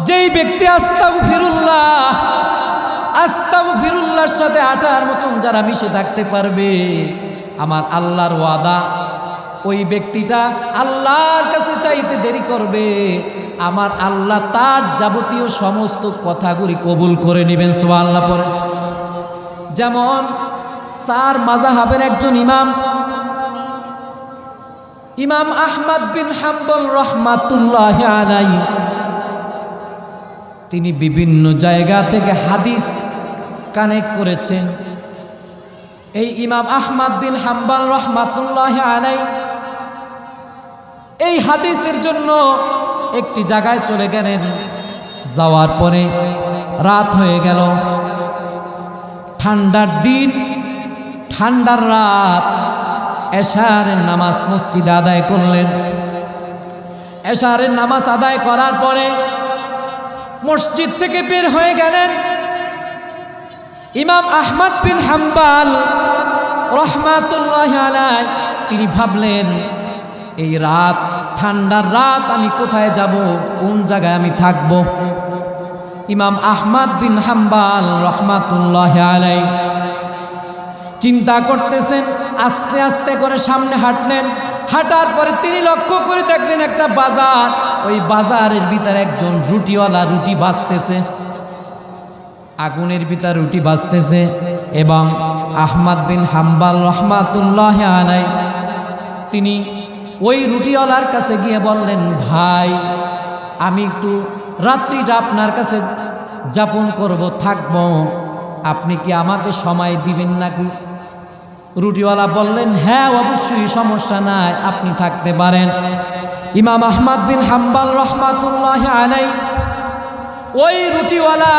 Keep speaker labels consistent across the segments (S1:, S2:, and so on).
S1: যেই ব্যক্তি আস্তাগফিরুল্লাহর সাথে আটার মতন যারা মিশে থাকতে পারবে, আমার আল্লাহর ওয়াদা ওই ব্যক্তিটা আল্লাহর কাছে চাইতে দেরি করবে, আমার আল্লাহ তার যাবতীয় সমস্ত কথাগুলি কবুল করে নেবেন। সুবহানাল্লাহ পড়ে। যেমন চার মাযহাবের একজন ইমাম আহমদ বিন হাম্বল রাহমাতুল্লাহি আলাইহি, তিনি বিভিন্ন জায়গা থেকে হাদিস কানেক্ট করেছেন। এই ইমাম আহমদ বিন হাম্বল রাহমাতুল্লাহি আলাইহি এই হাদিসের জন্য একটি জায়গায় চলে গেলেন। যাওয়ার পরে রাত হয়ে গেল, ঠান্ডার দিন, ঠান্ডার রাত। এশারের নামাজ মসজিদে আদায় করলেন। এশারের নামাজ আদায় করার পরে মসজিদ থেকে বের হয়ে গেলেন। ইমাম আহমদ বিন হাম্বল রাহমাতুল্লাহি আলাইহি তিনি ভাবলেন, এই রাত, ঠান্ডার রাত, আমি কোথায় যাব, কোন জায়গায় আমি থাকব। ইমাম আহমদ বিন হাম্বল রাহমাতুল্লাহি আলাইহি চিন্তা করতেছেন। আস্তে আস্তে করে সামনে হাঁটলেন। হাঁটার পরে তিনি লক্ষ্য করে দেখলেন একটা বাজার। ওই বাজারের ভিতরে একজন রুটিওয়ালা রুটি ভাজতেছে, আগুনের ভিতর রুটি ভাজতেছে। এবং আহমদ বিন হাম্বল রাহমাতুল্লাহি আলাইহি তিনি ওই রুটিওয়ালার কাছে গিয়ে বললেন, ভাই, আমি একটু রাত্রিটা আপনার কাছে যাপন করব, থাকব, আপনি কি আমাকে সময় দিবেন নাকি? রুটিওয়ালা বললেন, হ্যাঁ অবশ্যই, সমস্যা নাই, আপনি থাকতে পারেন। ইমাম আহমদ বিন হাম্বল রাহমাতুল্লাহি আলাইহি ওই রুটিওয়ালা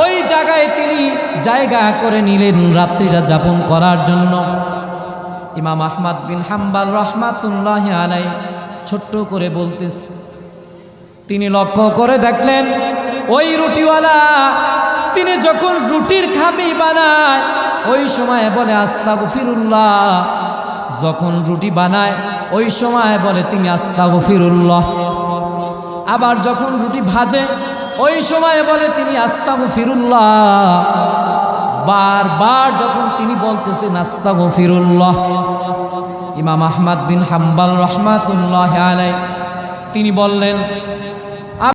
S1: ওই জায়গায় তিনি জায়গা করে নিলেন রাত্রিটা যাপন করার জন্য। ইমাম আহমদ বিন হাম্বল রাহমাতুল্লাহি আলাইহি ছোট্ট করে বলতেছে, তিনি লক্ষ্য করে দেখলেন ওই রুটিওয়ালা তিনি যখন রুটির খামি বানায় ওই সময় বলে আস্তাগফিরুল্লাহ, যখন রুটি বানায় ওই সময় বলে তিনি আস্তাগফিরুল্লাহ, আবার যখন রুটি ভাজে ওই সময় বলে তিনি আস্তাগফিরুল্লাহ। বারবার যখন তিনি বলতেছেন আস্তাগফিরুল্লাহ, ইমাম আহমদ বিন হাম্বল রাহমাতুল্লাহি আলাইহি তিনি বললেন,